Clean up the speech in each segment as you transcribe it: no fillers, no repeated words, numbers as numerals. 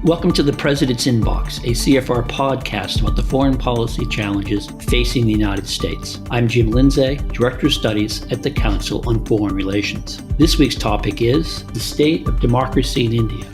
Welcome to the President's Inbox, a CFR podcast about the foreign policy challenges facing the United States. I'm Jim Lindsay, Director of Studies at the Council on Foreign Relations. This week's topic is the state of democracy in India.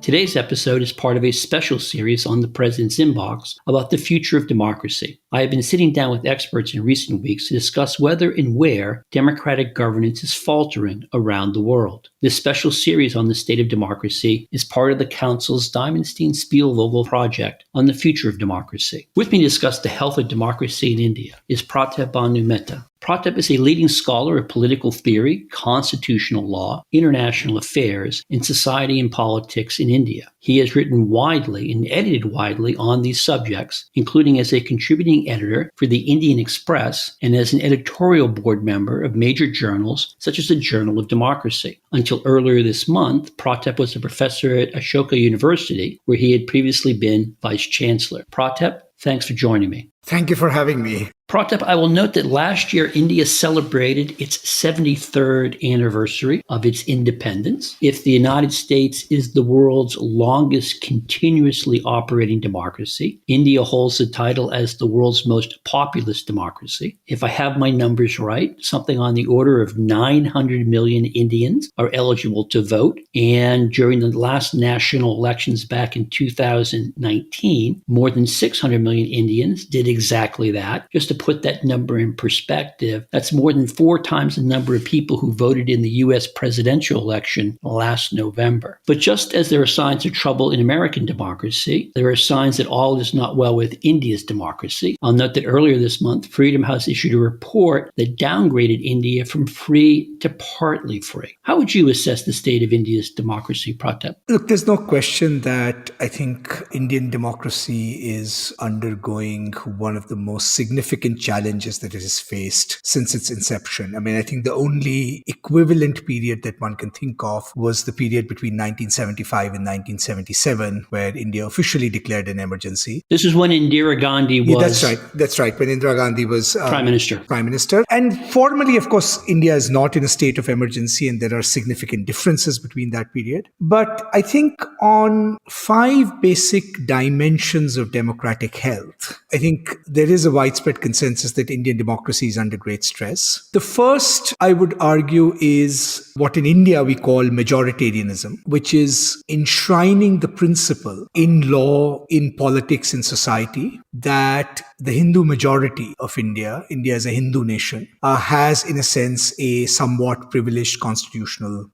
Today's episode is part of a special series on the President's Inbox about the future of democracy. I have been sitting down with experts in recent weeks to discuss whether and where democratic governance is faltering around the world. This special series on the state of democracy is part of the Council's Diamonstein-Spielvogel project on the future of democracy. With me to discuss the health of democracy in India is Pratap Bhanu Mehta. Pratap is a leading scholar of political theory, constitutional law, international affairs, and society and politics in India. He has written widely and edited widely on these subjects, including as a contributing editor for the Indian Express and as an editorial board member of major journals such as the Journal of Democracy. Until earlier this month, Pratap was a professor at Ashoka University, where he had previously been vice chancellor. Pratap, thanks for joining me. Thank you for having me. Pratap, I will note that last year India celebrated its 73rd anniversary of its independence. If the United States is the world's longest continuously operating democracy, India holds the title as the world's most populous democracy. If I have my numbers right, something on the order of 900 million Indians are eligible to vote. And during the last national elections back in 2019, more than 600 million Indians did exactly that. Just to put that number in perspective, that's more than 4 times the number of people who voted in the U.S. presidential election last November. But just as there are signs of trouble in American democracy, there are signs that all is not well with India's democracy. I'll note that earlier this month, Freedom House issued a report that downgraded India from free to partly free. How would you assess the state of India's democracy, Pratap? Look, there's no question that I think Indian democracy is undergoing one of the most significant challenges that it has faced since its inception. I mean, I think the only equivalent period that one can think of was the period between 1975 and 1977, where India officially declared an emergency. This is when Indira Gandhi was... Yeah, that's right. When Indira Gandhi was Prime Minister. And formally, of course, India is not in a state of emergency, and there are significant differences between that period. But I think on 5 basic dimensions of democratic health, I think there is a widespread consensus that Indian democracy is under great stress. The first, I would argue, is what in India we call majoritarianism, which is enshrining the principle in law, in politics, in society, that the Hindu majority of India as a Hindu nation, has in a sense a somewhat privileged constitutional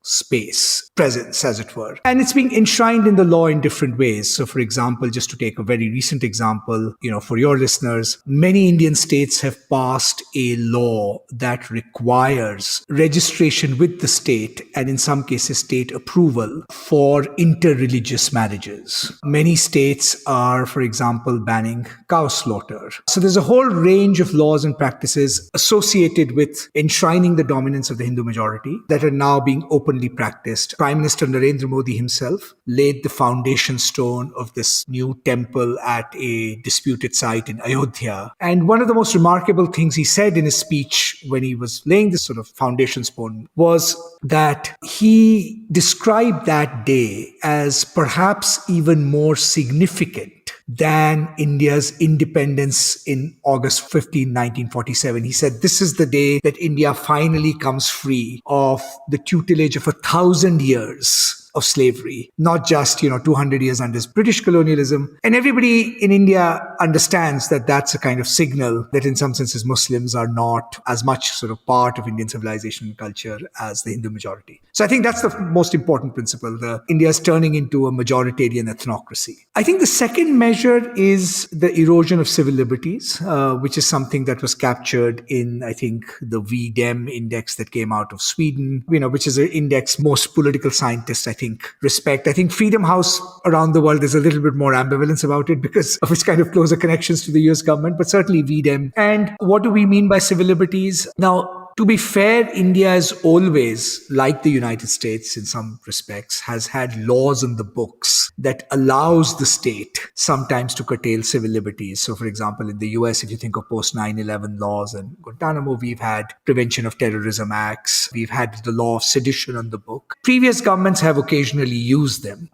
presence, as it were. And it's being enshrined in the law in different ways. So for example, just to take a very recent example, for your listeners, many Indian states have passed a law that requires registration with the state and in some cases state approval for interreligious marriages. Many states are, for example, banning cow slaughter. So there's a whole range of laws and practices associated with enshrining the dominance of the Hindu majority that are now being openly practiced. Prime Minister Narendra Modi himself laid the foundation stone of this new temple at a disputed site in Ayodhya. And one of the most remarkable things he said in his speech when he was laying this sort of foundation stone was that he described that day as perhaps even more significant than India's independence in August 15, 1947. He said, this is the day that India finally comes free of the tutelage of 1,000 years of slavery, not just, 200 years under British colonialism. And everybody in India understands that that's a kind of signal that in some senses Muslims are not as much sort of part of Indian civilization and culture as the Hindu majority. So I think that's the most important principle. India is turning into a majoritarian ethnocracy. I think the second measure is the erosion of civil liberties, which is something that was captured in, I think, the V-Dem index that came out of Sweden, which is an index most political scientists, I think, respect. I think Freedom House around the world, there's a little bit more ambivalence about it because of its kind of closer connections to the US government, but certainly V-Dem. And what do we mean by civil liberties? Now, To be fair, India has always, like the United States in some respects, has had laws in the books that allows the state sometimes to curtail civil liberties. So, for example, in the US, if you think of post 9/11 laws and Guantanamo, we've had Prevention of Terrorism Acts, we've had the law of sedition on the book. Previous governments have occasionally used them,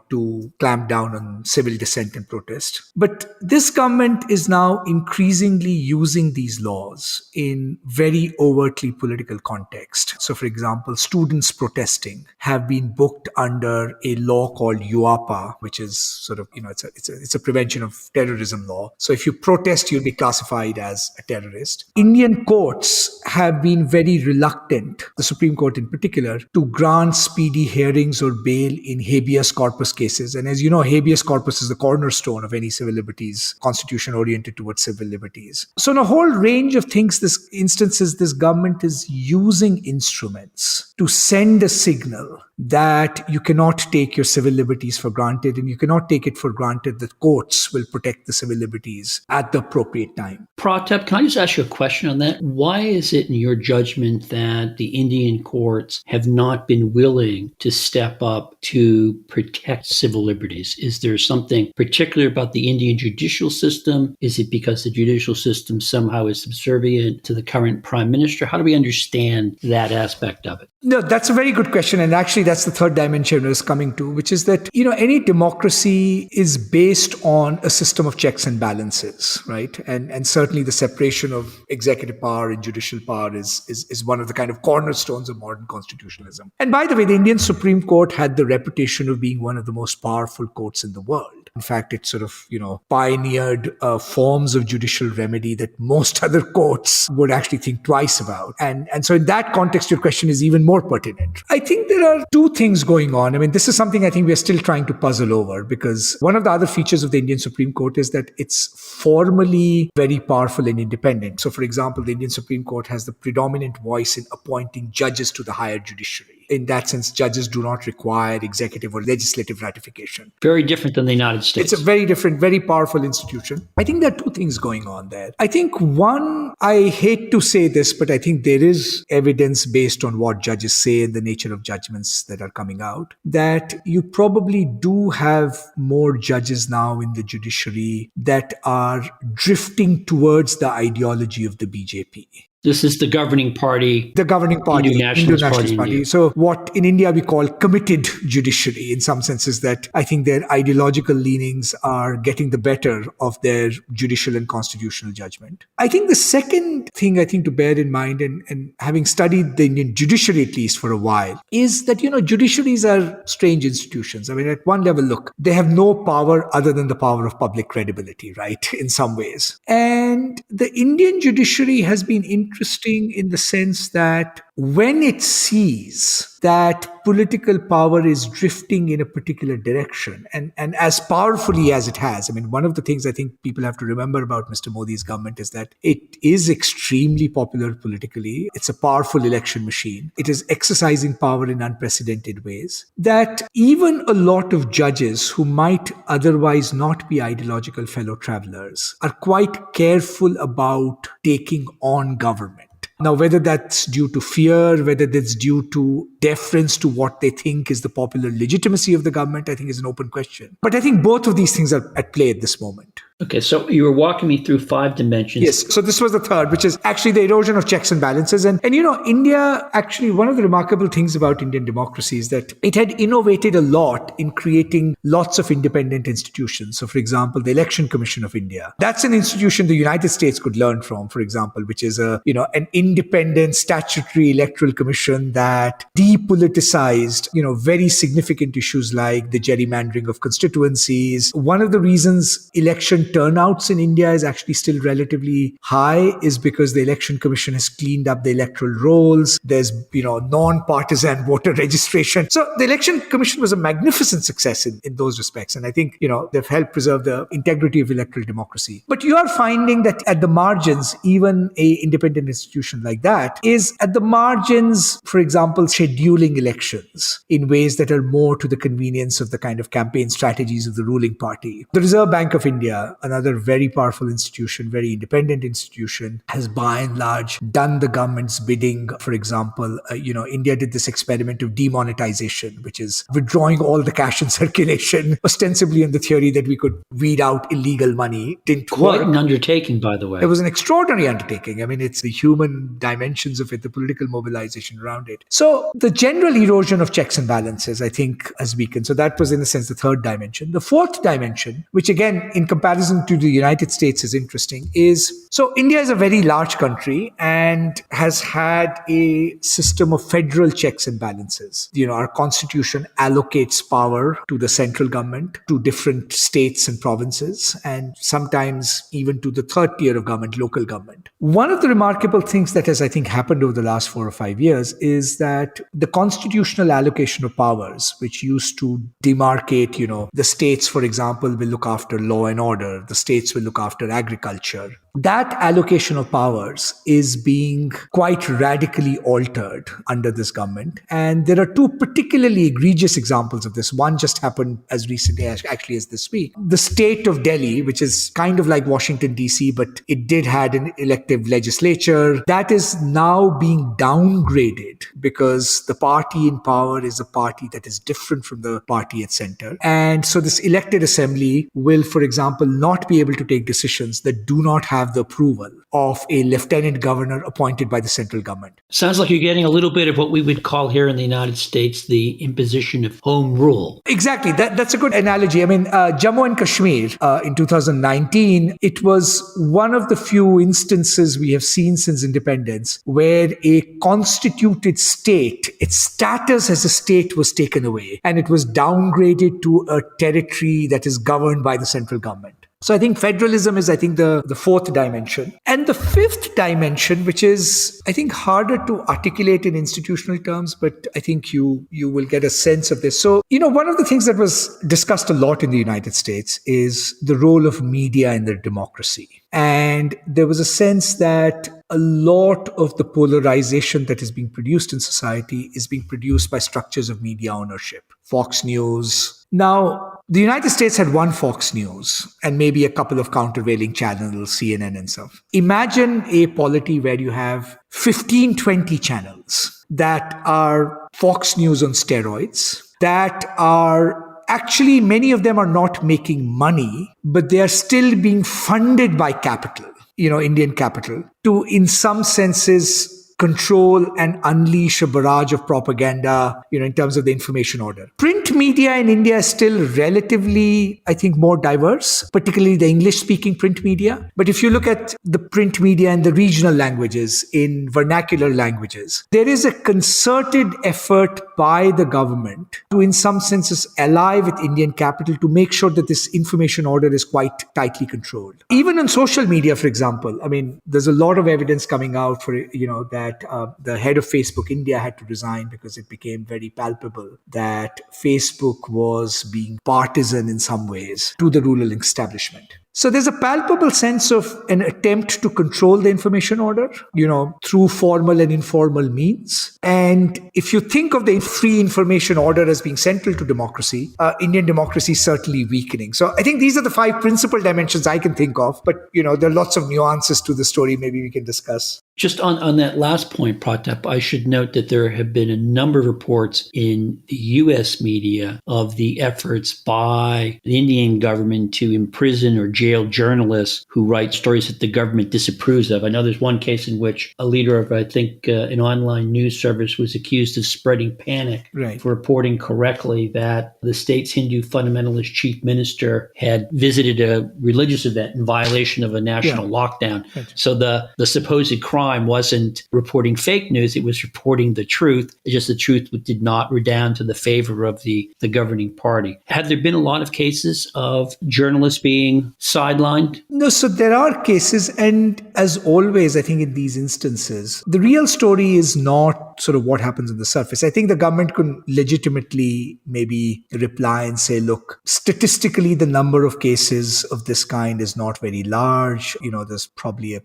to clamp down on civil dissent and protest. But this government is now increasingly using these laws in very overtly political context. So, for example, students protesting have been booked under a law called UAPA, which is sort of, it's a prevention of terrorism law. So if you protest, you'll be classified as a terrorist. Indian courts have been very reluctant, the Supreme Court in particular, to grant speedy hearings or bail in habeas corpus cases. And as you know, habeas corpus is the cornerstone of any civil liberties constitution oriented towards civil liberties. So in a whole range of instances, this government is using instruments to send a signal that you cannot take your civil liberties for granted, and you cannot take it for granted that courts will protect the civil liberties at the appropriate time. Pratap, can I just ask you a question on that? Why is it in your judgment that the Indian courts have not been willing to step up to protect civil liberties? Is there something particular about the Indian judicial system? Is it because the judicial system somehow is subservient to the current prime minister? How do we understand that aspect of it? No, that's a very good question. And actually, that's the third dimension I was coming to, which is that, any democracy is based on a system of checks and balances, right? And certainly the separation of executive power and judicial power is one of the kind of cornerstones of modern constitutionalism. And by the way, the Indian Supreme Court had the reputation of being one of the most powerful courts in the world. In fact, it sort of, pioneered forms of judicial remedy that most other courts would actually think twice about. And so in that context, your question is even more pertinent. I think there are two things going on. I mean, this is something I think we're still trying to puzzle over, because one of the other features of the Indian Supreme Court is that it's formally very powerful and independent. So, for example, the Indian Supreme Court has the predominant voice in appointing judges to the higher judiciary. In that sense, judges do not require executive or legislative ratification. Very different than the United States. It's a very different, very powerful institution. I think there are two things going on there. I think one, I hate to say this, but I think there is evidence based on what judges say and the nature of judgments that are coming out, that you probably do have more judges now in the judiciary that are drifting towards the ideology of the BJP. This is the governing party. The governing party, Indian Nationalist Party. So what in India we call committed judiciary, in some senses, that I think their ideological leanings are getting the better of their judicial and constitutional judgment. I think the second thing I think to bear in mind, and having studied the Indian judiciary at least for a while, is that, judiciaries are strange institutions. I mean, at one level, look, they have no power other than the power of public credibility, right, in some ways. And the Indian judiciary has been interesting in the sense that when it sees that political power is drifting in a particular direction, and as powerfully as it has, I mean, one of the things I think people have to remember about Mr. Modi's government is that it is extremely popular politically. It's a powerful election machine. It is exercising power in unprecedented ways, that even a lot of judges who might otherwise not be ideological fellow travelers are quite careful about taking on government. Now, whether that's due to fear, whether that's due to deference to what they think is the popular legitimacy of the government, I think is an open question. But I think both of these things are at play at this moment. Okay, so you were walking me through 5 dimensions. Yes, so this was the third, which is actually the erosion of checks and balances. And India, actually, one of the remarkable things about Indian democracy is that it had innovated a lot in creating lots of independent institutions. So, for example, the Election Commission of India. That's an institution the United States could learn from, for example, which is an independent statutory electoral commission that depoliticized, very significant issues like the gerrymandering of constituencies. One of the reasons election turnouts in India is actually still relatively high is because the Election Commission has cleaned up the electoral rolls. There's, non-partisan voter registration. So the Election Commission was a magnificent success in those respects. And I think, they've helped preserve the integrity of electoral democracy. But you are finding that at the margins, even a independent institution like that is at the margins, for example, scheduling elections in ways that are more to the convenience of the kind of campaign strategies of the ruling party. The Reserve Bank of India another very powerful institution, very independent institution, has by and large done the government's bidding. For example, India did this experiment of demonetization, which is withdrawing all the cash in circulation, ostensibly on the theory that we could weed out illegal money. Didn't Quite work. an undertaking, by the way. It was an extraordinary undertaking. I mean, it's the human dimensions of it, the political mobilization around it. So the general erosion of checks and balances, I think, has weakened. So that was, in a sense, the third dimension. The fourth dimension, which again, in comparison to the United States is interesting, is so India is a very large country and has had a system of federal checks and balances. Our constitution allocates power to the central government, to different states and provinces, and sometimes even to the third tier of government, local government. One of the remarkable things that has, I think, happened over the last 4 or 5 years is that the constitutional allocation of powers, which used to demarcate, the states, for example, will look after law and order, the states will look after agriculture. That allocation of powers is being quite radically altered under this government. And there are two particularly egregious examples of this. One just happened as recently, actually, as this week. The state of Delhi, which is kind of like Washington, D.C., but it did had an elective legislature, that is now being downgraded because the party in power is a party that is different from the party at center. And so this elected assembly will, for example, not be able to take decisions that do not have the approval of a lieutenant governor appointed by the central government. Sounds like you're getting a little bit of what we would call here in the United States the imposition of home rule. Exactly. That's a good analogy. I mean, Jammu and Kashmir in 2019, it was one of the few instances we have seen since independence where a constituted state, its status as a state was taken away and it was downgraded to a territory that is governed by the central government. So I think federalism is, the fourth dimension. And the fifth dimension, which is, I think, harder to articulate in institutional terms, but I think you will get a sense of this. So, one of the things that was discussed a lot in the United States is the role of media in their democracy. And there was a sense that a lot of the polarization that is being produced in society is being produced by structures of media ownership. Fox News. Now, the United States had one Fox News and maybe a couple of countervailing channels, CNN and stuff. Imagine a polity where you have 15, 20 channels that are Fox News on steroids, that are actually, many of them are not making money, but they are still being funded by capital, Indian capital, to, in some senses, control and unleash a barrage of propaganda, in terms of the information order. Print media in India is still relatively, I think, more diverse, particularly the English-speaking print media. But if you look at the print media in the regional languages, in vernacular languages, there is a concerted effort by the government to, in some senses, ally with Indian capital to make sure that this information order is quite tightly controlled. Even on social media, for example, I mean, there's a lot of evidence coming out for, that the head of Facebook India had to resign because it became very palpable that Facebook was being partisan in some ways to the rural establishment. So there's a palpable sense of an attempt to control the information order, through formal and informal means. And if you think of the free information order as being central to democracy, Indian democracy is certainly weakening. So I think these are the 5 principal dimensions I can think of. But, there are lots of nuances to the story maybe we can discuss. Just on that last point, Pratap, I should note that there have been a number of reports in the U.S. media of the efforts by the Indian government to imprison or jail journalists who write stories that the government disapproves of. I know there's one case in which a leader of, I think, an online news service was accused of spreading panic for reporting correctly that the state's Hindu fundamentalist chief minister had visited a religious event in violation of a national lockdown. Right. So the supposed crime wasn't reporting fake news, it was reporting the truth. It's just the truth did not redound to the favor of the governing party. Have there been a lot of cases of journalists being sidelined? No, so there are cases. And as always, I think in these instances, the real story is not sort of what happens on the surface. I think the government could legitimately maybe reply and say, look, statistically, the number of cases of this kind is not very large. There's probably a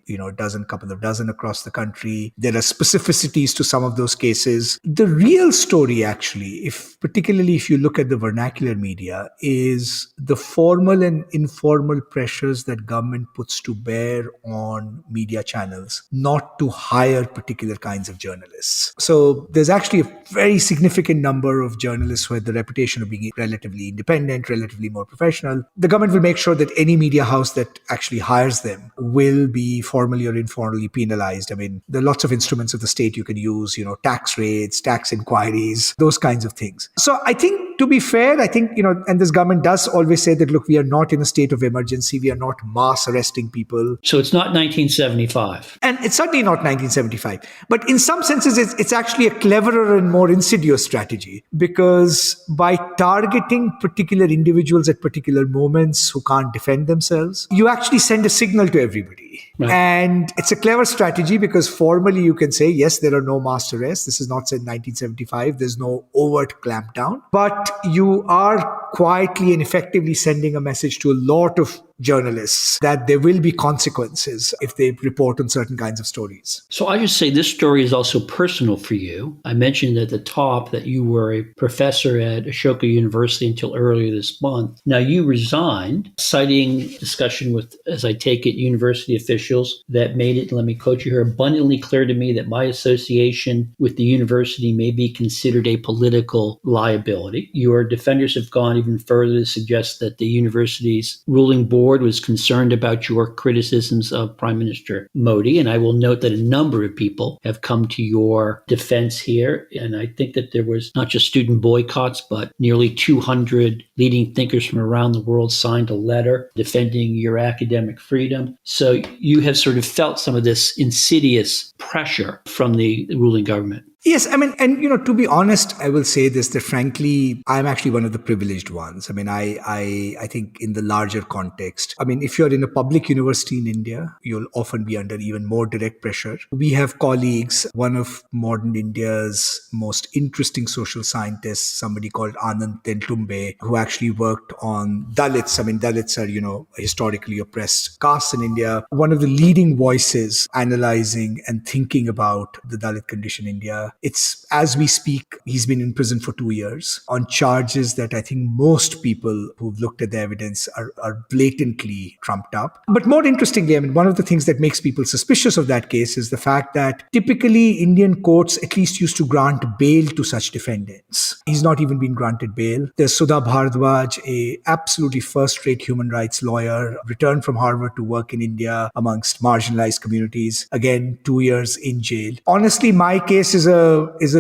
couple of dozen across the country. There are specificities to some of those cases. The real story, actually, particularly if you look at the vernacular media, is the formal and informal pressures that government puts to bear on media channels not to hire particular kinds of journalists. So there's actually a very significant number of journalists who have the reputation of being relatively independent, relatively more professional. The government will make sure that any media house that actually hires them will be formally or informally penalized. I mean, there are lots of instruments of the state you can use, tax rates, tax inquiries, those kinds of things. So I think, to be fair, I think, and this government does always say that, look, we are not in a state of emergency. We are not mass arresting people. So it's not 1975. And it's certainly not 1975. But in some senses, it's actually a cleverer and more insidious strategy, because by targeting particular individuals at particular moments who can't defend themselves, you actually send a signal to everybody. Right. And it's a clever strategy because formally you can say, yes, there are no mass arrests. This is not said 1975. There's no overt clampdown. But you are quietly and effectively sending a message to a lot of journalists that there will be consequences if they report on certain kinds of stories. So I just say this story is also personal for you. I mentioned at the top that you were a professor at Ashoka University until earlier this month. Now you resigned, citing discussion with, as I take it, university officials that made it, let me quote you here, abundantly clear to me that my association with the university may be considered a political liability. Your defenders have gone even further to suggest that the university's ruling board was concerned about your criticisms of Prime Minister Modi. And I will note that a number of people have come to your defense here. And I think that there was not just student boycotts, but nearly 200 leading thinkers from around the world signed a letter defending your academic freedom. So you have sort of felt some of this insidious pressure from the ruling government. Yes, I mean, and to be honest, I will say this, that frankly, I'm actually one of the privileged ones. I mean, I think in the larger context, I mean, if you're in a public university in India, you'll often be under even more direct pressure. We have colleagues, one of modern India's most interesting social scientists, somebody called Anand Tentumbe, who actually worked on Dalits. I mean, Dalits are, historically oppressed castes in India. One of the leading voices analyzing and thinking about the Dalit condition in India. It's, as we speak, he's been in prison for 2 years on charges that I think most people who've looked at the evidence are blatantly trumped up. But more interestingly, I mean, one of the things that makes people suspicious of that case is the fact that typically Indian courts at least used to grant bail to such defendants. He's not even been granted bail. There's Sudha Bhardwaj, a absolutely first-rate human rights lawyer, returned from Harvard to work in India amongst marginalized communities. Again, 2 years in jail. Honestly, my case is a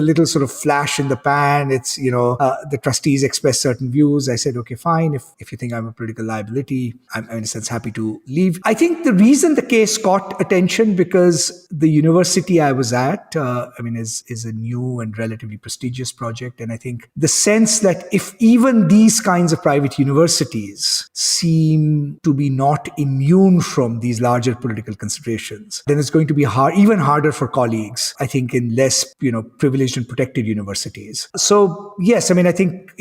little sort of flash in the pan. It's, the trustees expressed certain views. I said, okay, fine. If you think I'm a political liability, I'm in a sense happy to leave. I think the reason the case caught attention because the university I was at, is a new and relatively prestigious project. And I think the sense that if even these kinds of private universities seem to be not immune from these larger political considerations, then it's going to be even harder for colleagues, I think, in less privileged and protected universities. So yes, I mean, I think,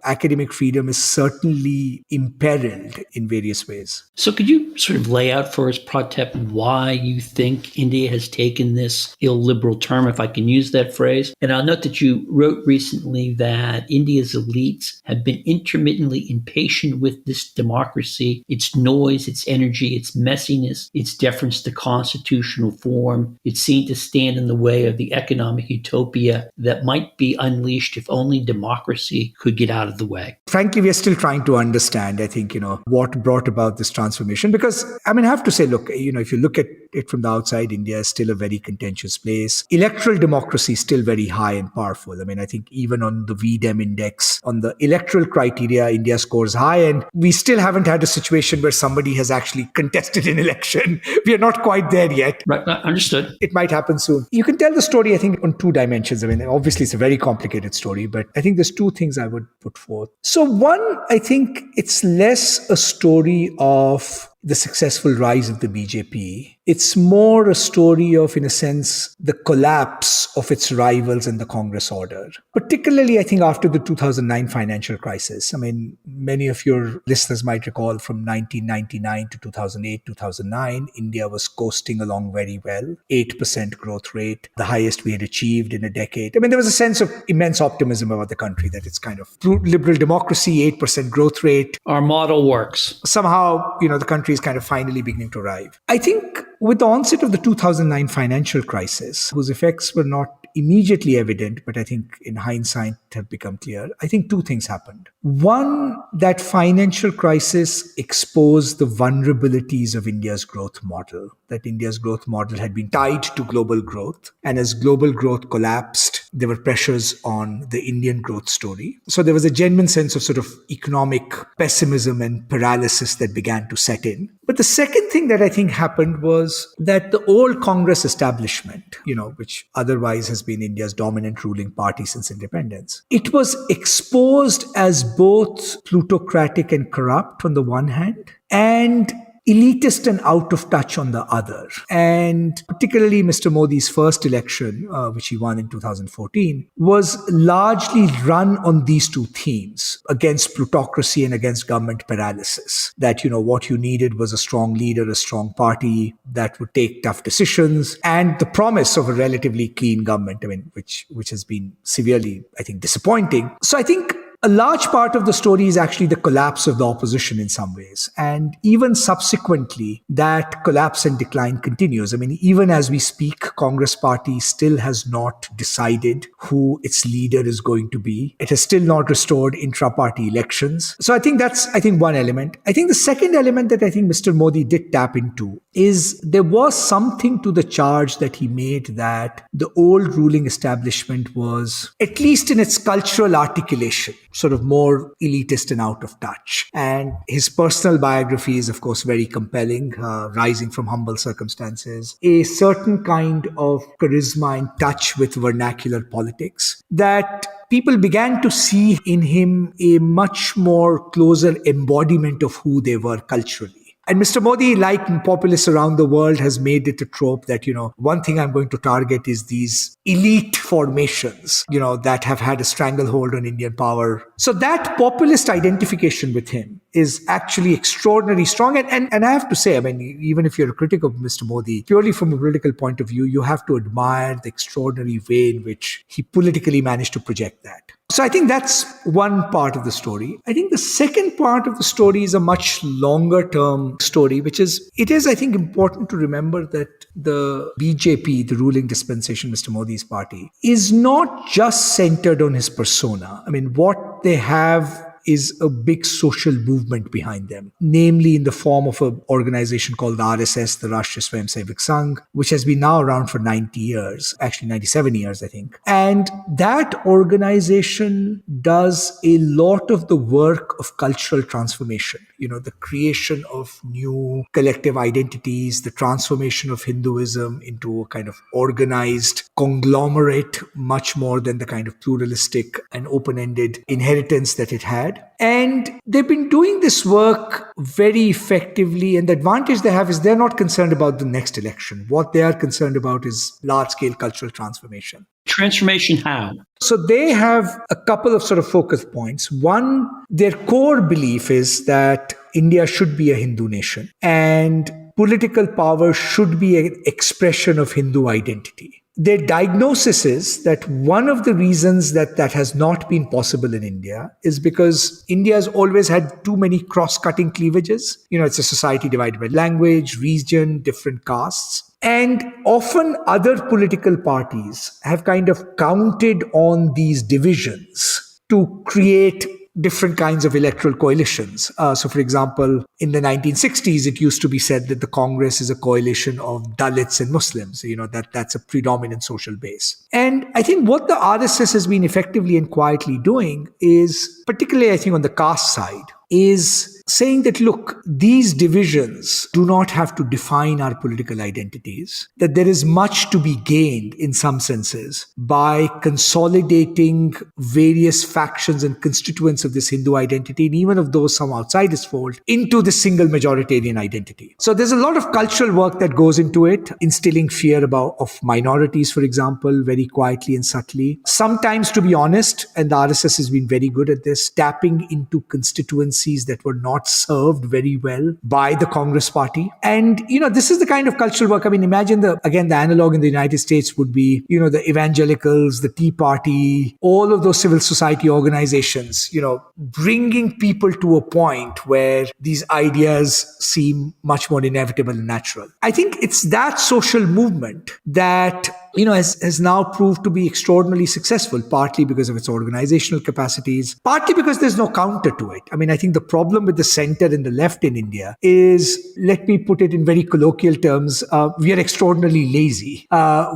academic freedom is certainly imperiled in various ways. So could you sort of lay out for us, Pratap, why you think India has taken this illiberal term, if I can use that phrase? And I'll note that you wrote recently that India's elites have been intermittently impatient with this democracy, its noise, its energy, its messiness, its deference to constitutional form. It's seen to stand in the way of the economic utopia that might be unleashed if only democracy could get out of the way. Frankly, we are still trying to understand, I think, what brought about this transformation. Because, I mean, I have to say, look, if you look at it from the outside, India is still a very contentious place. Electoral democracy is still very high and powerful. I mean, I think even on the VDEM index, on the electoral criteria, India scores high. And we still haven't had a situation where somebody has actually contested an election. We are not quite there yet. Right, understood. It might happen soon. You can tell the story, I think, on two dimensions. I mean, obviously, it's a very complicated story, but I think there's two things I would put forth. So one, I think it's less a story of the successful rise of the BJP. It's more a story of, in a sense, the collapse of its rivals in the Congress order. Particularly, I think, after the 2009 financial crisis. I mean, many of your listeners might recall from 1999 to 2008, 2009, India was coasting along very well, 8% growth rate, the highest we had achieved in a decade. I mean, there was a sense of immense optimism about the country that it's kind of liberal democracy, 8% growth rate. Our model works. Somehow, the country is kind of finally beginning to arrive. I think with the onset of the 2009 financial crisis, whose effects were not immediately evident, but I think in hindsight have become clear, I think two things happened. One, that financial crisis exposed the vulnerabilities of India's growth model, that India's growth model had been tied to global growth. And as global growth collapsed, there were pressures on the Indian growth story. So there was a genuine sense of sort of economic pessimism and paralysis that began to set in. But the second thing that I think happened was that the old Congress establishment, which otherwise has been India's dominant ruling party since independence, it was exposed as both plutocratic and corrupt on the one hand, and elitist and out of touch on the other. And particularly Mr. Modi's first election, which he won in 2014, was largely run on these two themes, against plutocracy and against government paralysis. That, what you needed was a strong leader, a strong party that would take tough decisions, and the promise of a relatively clean government, which has been severely, I think, disappointing. So I think a large part of the story is actually the collapse of the opposition in some ways. And even subsequently, that collapse and decline continues. Even as we speak, Congress party still has not decided who its leader is going to be. It has still not restored intra-party elections. So I think that's, one element. I think the second element that I think Mr. Modi did tap into is there was something to the charge that he made that the old ruling establishment was, at least in its cultural articulation, sort of more elitist and out of touch. And his personal biography is, of course, very compelling, rising from humble circumstances, a certain kind of charisma and touch with vernacular politics that people began to see in him a much more closer embodiment of who they were culturally. And Mr. Modi, like populists around the world, has made it a trope that, one thing I'm going to target is these elite formations, that have had a stranglehold on Indian power. So that populist identification with him is actually extraordinarily strong. And I have to say, even if you're a critic of Mr. Modi, purely from a political point of view, you have to admire the extraordinary way in which he politically managed to project that. So I think that's one part of the story. I think the second part of the story is a much longer term story, which is, I think, important to remember that the BJP, the ruling dispensation, Mr. Modi's party, is not just centered on his persona. What they have is a big social movement behind them, namely in the form of an organization called the RSS, the Rashtriya Swayamsevak Sangh, which has been now around for 90 years, actually 97 years, I think. And that organization does a lot of the work of cultural transformation, the creation of new collective identities, the transformation of Hinduism into a kind of organized conglomerate, much more than the kind of pluralistic and open-ended inheritance that it had. And they've been doing this work very effectively. And the advantage they have is they're not concerned about the next election. What they are concerned about is large-scale cultural transformation. Transformation how? So they have a couple of sort of focus points. One, their core belief is that India should be a Hindu nation and political power should be an expression of Hindu identity. Their diagnosis is that one of the reasons that has not been possible in India is because India has always had too many cross-cutting cleavages. It's a society divided by language, region, different castes. And often other political parties have kind of counted on these divisions to create different kinds of electoral coalitions. So, for example, in the 1960s, it used to be said that the Congress is a coalition of Dalits and Muslims, that's a predominant social base. And I think what the RSS has been effectively and quietly doing is, particularly I think on the caste side, is saying that, look, these divisions do not have to define our political identities, that there is much to be gained in some senses by consolidating various factions and constituents of this Hindu identity, and even of those some outside its fold, into this single majoritarian identity. So there's a lot of cultural work that goes into it, instilling fear of minorities, for example, very quietly and subtly. Sometimes, to be honest, and the RSS has been very good at this, tapping into constituencies that were not served very well by the Congress party. And, this is the kind of cultural work. I mean, imagine the analog in the United States would be, the evangelicals, the Tea Party, all of those civil society organizations, bringing people to a point where these ideas seem much more inevitable and natural. I think it's that social movement that has now proved to be extraordinarily successful, partly because of its organizational capacities, partly because there's no counter to it. I mean, I think the problem with the center and the left in India is, let me put it in very colloquial terms, we are extraordinarily lazy.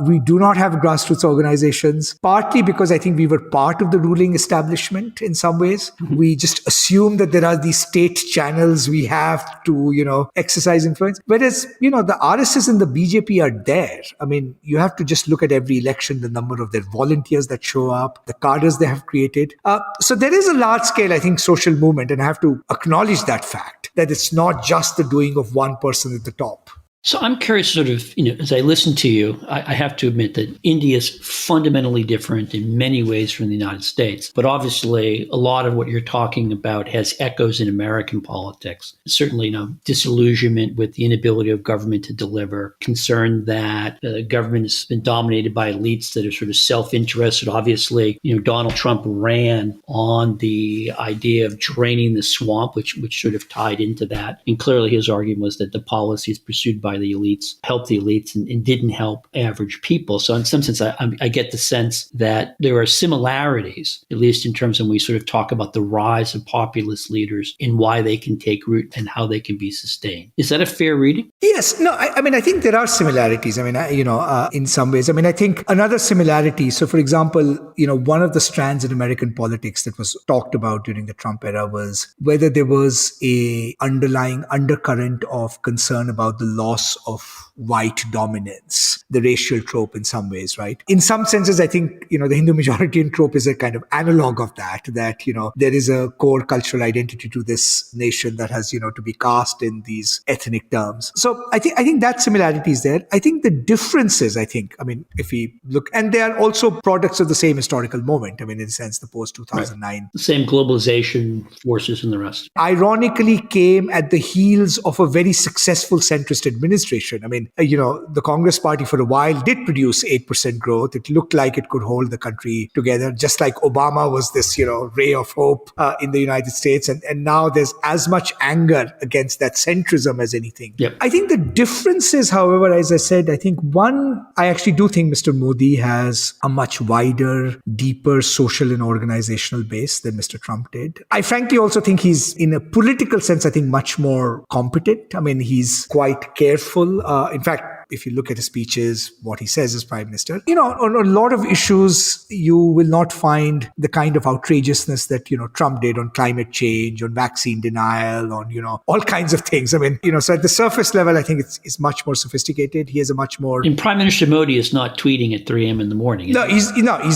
We do not have grassroots organizations, partly because I think we were part of the ruling establishment in some ways. We just assume that there are these state channels we have to, exercise influence. Whereas, the RSS and the BJP are there. I mean, you have to just look at every election, the number of their volunteers that show up, the cadres they have created. So there is a large scale, I think, social movement, and I have to acknowledge that fact, that it's not just the doing of one person at the top. So I'm curious, sort of, as I listen to you, I have to admit that India is fundamentally different in many ways from the United States. But obviously, a lot of what you're talking about has echoes in American politics. Certainly, disillusionment with the inability of government to deliver, concern that the government has been dominated by elites that are sort of self-interested. Obviously, Donald Trump ran on the idea of draining the swamp, which sort of tied into that. And clearly, his argument was that the policies pursued by the elites helped the elites and didn't help average people. So in some sense, I get the sense that there are similarities, at least in terms of when we sort of talk about the rise of populist leaders and why they can take root and how they can be sustained. Is that a fair reading? Yes. No, I mean, I think there are similarities. I mean, in some ways. I mean, I think another similarity. So, for example, one of the strands in American politics that was talked about during the Trump era was whether there was a underlying undercurrent of concern about the loss of white dominance, the racial trope in some ways, right? In some senses, I think, the Hindu majoritarian trope is a kind of analog of that, there is a core cultural identity to this nation that has, to be cast in these ethnic terms. So I think that similarity is there. I think the differences, if we look, and they are also products of the same historical moment. I mean, in a sense, the post-2009. Right. The same globalization forces and the rest. Ironically came at the heels of a very successful centrist administration. I mean, the Congress party for a while did produce 8% growth. It looked like it could hold the country together, just like Obama was this, ray of hope in the United States. And now there's as much anger against that centrism as anything. Yep. I think the difference is, however, as I said, I actually do think Mr. Modi has a much wider, deeper social and organizational base than Mr. Trump did. I frankly also think he's, in a political sense, much more competent. I mean, he's quite careful. In fact, if you look at his speeches, what he says as prime minister, on a lot of issues, you will not find the kind of outrageousness that, Trump did on climate change, on vaccine denial, on, all kinds of things. I mean, so at the surface level, I think it's much more sophisticated. He has a much more... And Prime Minister Modi is not tweeting at 3 a.m. in the morning. No, he's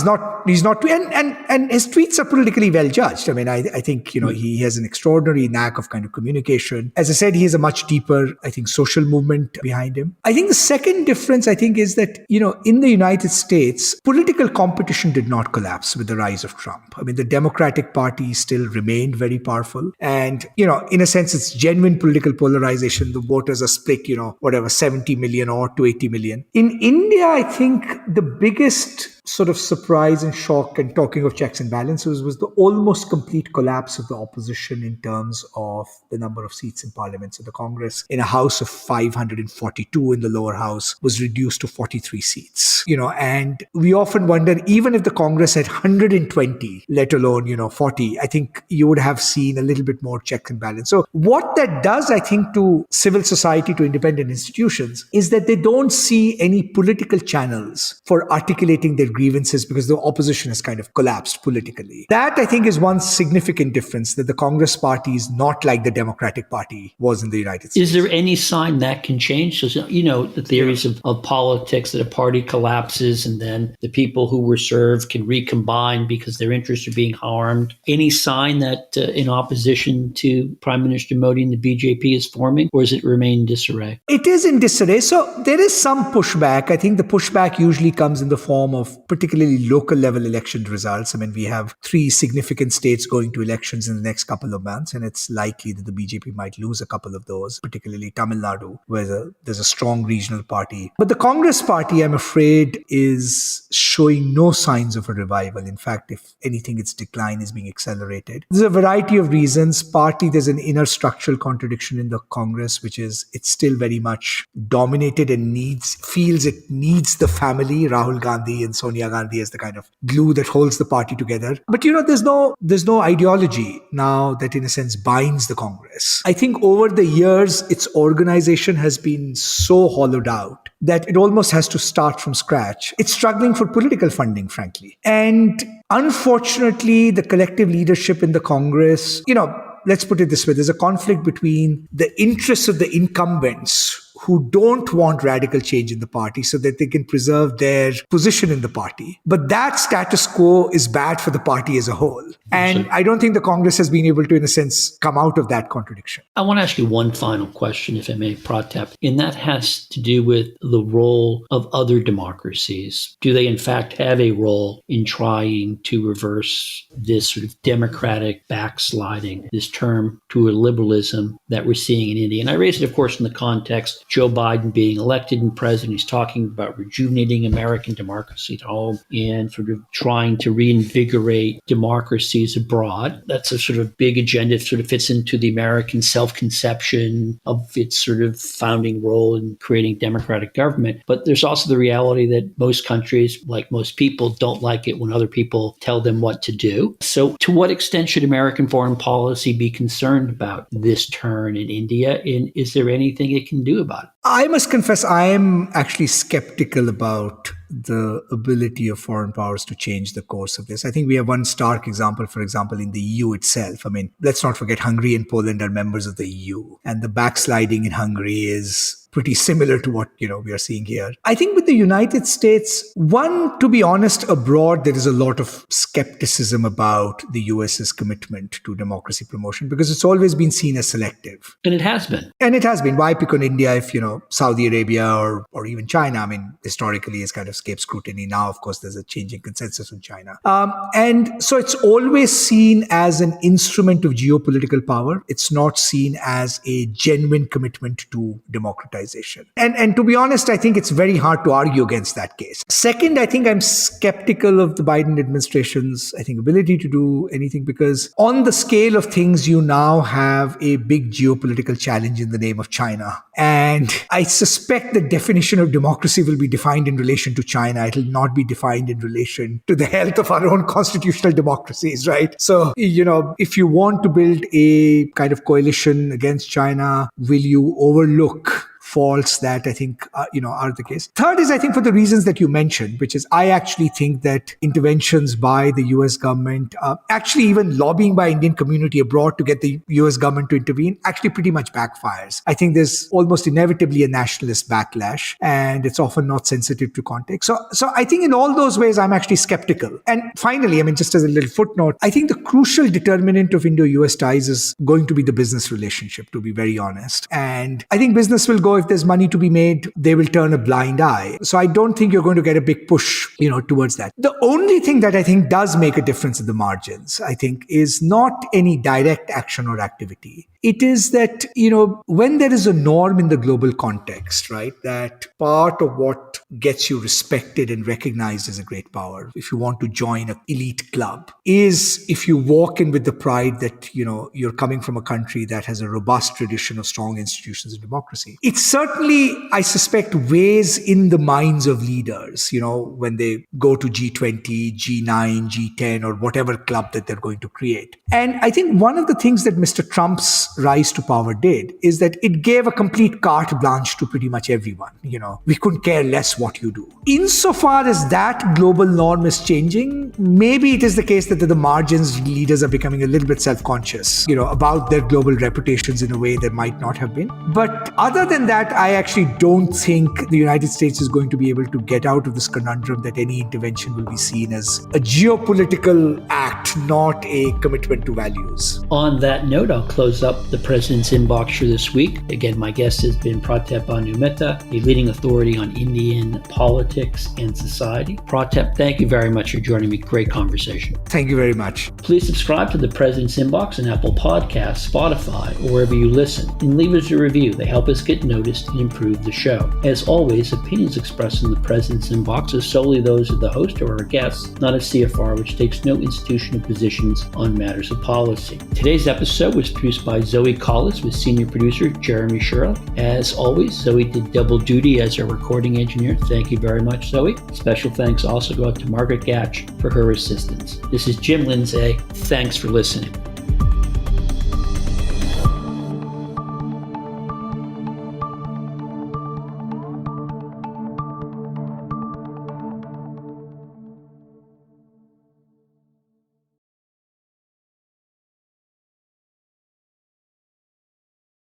not. And his tweets are politically well judged. I mean, I think, he has an extraordinary knack of kind of communication. As I said, he has a much deeper, social movement behind him. I think the second difference, is that, in the United States, political competition did not collapse with the rise of Trump. I mean, the Democratic Party still remained very powerful. And, in a sense, it's genuine political polarization. The voters are split, 70 million or to 80 million. In India, I think the biggest sort of surprise and shock, and talking of checks and balances, was the almost complete collapse of the opposition in terms of the number of seats in parliament. So the Congress, in a house of 542 in the lower house, was reduced to 43 seats. votes, and we often wonder, even if the Congress had 120, let alone, 40, I think you would have seen a little bit more check and balance. So what that does, I think, to civil society, to independent institutions, is that they don't see any political channels for articulating their grievances because the opposition has kind of collapsed politically. That, I think, is one significant difference, that the Congress party is not like the Democratic Party was in the United States. Is there any sign that can change? So, the theories of politics, that a party collapses and then the people who were served can recombine because their interests are being harmed. Any sign that in opposition to Prime Minister Modi and the BJP is forming, or does it remain in disarray? It is in disarray. So there is some pushback. I think the pushback usually comes in the form of particularly local level election results. I mean, we have 3 significant states going to elections in the next couple of months, and it's likely that the BJP might lose a couple of those, particularly Tamil Nadu, where there's a strong regional party. But the Congress party, I'm afraid, is showing no signs of a revival. In fact, if anything, its decline is being accelerated. There's a variety of reasons. Partly there's an inner structural contradiction in the Congress, which is it's still very much dominated and feels it needs the family, Rahul Gandhi and Sonia Gandhi, as the kind of glue that holds the party together. But there's no ideology now that in a sense binds the Congress. I think over the years, its organization has been so hollowed out that it almost has to start from scratch. It's struggling for political funding, frankly. And unfortunately, the collective leadership in the Congress, let's put it this way, there's a conflict between the interests of the incumbents who don't want radical change in the party so that they can preserve their position in the party. But that status quo is bad for the party as a whole. And I don't think the Congress has been able to, in a sense, come out of that contradiction. I want to ask you one final question, if I may, Pratap, and that has to do with the role of other democracies. Do they, in fact, have a role in trying to reverse this sort of democratic backsliding, this term to a liberalism that we're seeing in India? And I raise it, of course, in the context Joe Biden being elected and president. He's talking about rejuvenating American democracy at home and sort of trying to reinvigorate democracies abroad. That's a sort of big agenda. It sort of fits into the American self-conception of its sort of founding role in creating democratic government. But there's also the reality that most countries, like most people, don't like it when other people tell them what to do. So to what extent should American foreign policy be concerned about this turn in India? And is there anything it can do about it? I must confess, I am actually skeptical about the ability of foreign powers to change the course of this. I think we have one stark example, for example, in the EU itself. I mean, let's not forget Hungary and Poland are members of the EU, and the backsliding in Hungary is pretty similar to what, we are seeing here. I think with the United States, one, to be honest, abroad, there is a lot of skepticism about the US's commitment to democracy promotion because it's always been seen as selective. And it has been. And it has been. Why pick on India if, Saudi Arabia or even China, I mean, historically has kind of escaped scrutiny. Now, of course, there's a changing consensus in China. And so it's always seen as an instrument of geopolitical power. It's not seen as a genuine commitment to democratization. And to be honest, I think it's very hard to argue against that case. Second, I think I'm skeptical of the Biden administration's, ability to do anything because on the scale of things, you now have a big geopolitical challenge in the name of China. And I suspect the definition of democracy will be defined in relation to China. It will not be defined in relation to the health of our own constitutional democracies, right? So, if you want to build a kind of coalition against China, will you overlook faults that I think, are the case? Third is, I think, for the reasons that you mentioned, which is I actually think that interventions by the US government, actually even lobbying by Indian community abroad to get the US government to intervene, actually pretty much backfires. I think there's almost inevitably a nationalist backlash, and it's often not sensitive to context. So I think in all those ways, I'm actually skeptical. And finally, just as a little footnote, I think the crucial determinant of Indo-US ties is going to be the business relationship, to be very honest. And I think business will go, if there's money to be made, they will turn a blind eye. So I don't think you're going to get a big push, towards that. The only thing that I think does make a difference in the margins, I think, is not any direct action or activity. It is that, when there is a norm in the global context, right, that part of what gets you respected and recognized as a great power, if you want to join an elite club, is if you walk in with the pride that, you're coming from a country that has a robust tradition of strong institutions and democracy. It's certainly, I suspect, weighs in the minds of leaders, when they go to G20, G9, G10, or whatever club that they're going to create. And I think one of the things that Mr. Trump's rise to power did is that it gave a complete carte blanche to pretty much everyone. We couldn't care less what you do. Insofar as that global norm is changing, maybe it is the case that at the margins, leaders are becoming a little bit self-conscious, about their global reputations in a way they might not have been. But other than that, I actually don't think the United States is going to be able to get out of this conundrum that any intervention will be seen as a geopolitical act, not a commitment to values. On that note, I'll close up the President's Inbox for this week. Again, my guest has been Pratap Bandhu-Mehta, a leading authority on Indian politics and society. Pratap, thank you very much for joining me. Great conversation. Thank you very much. Please subscribe to the President's Inbox on Apple Podcasts, Spotify, or wherever you listen, and leave us a review. They help us get noticed and improve the show. As always, opinions expressed in the President's Inbox are solely those of the host or our guests, not a CFR, which takes no institutional positions on matters of policy. Today's episode was produced by Zoe Collis with senior producer Jeremy Sherrill. As always, Zoe did double duty as our recording engineer. Thank you very much, Zoe. Special thanks also go out to Margaret Gatch for her assistance. This is Jim Lindsay. Thanks for listening.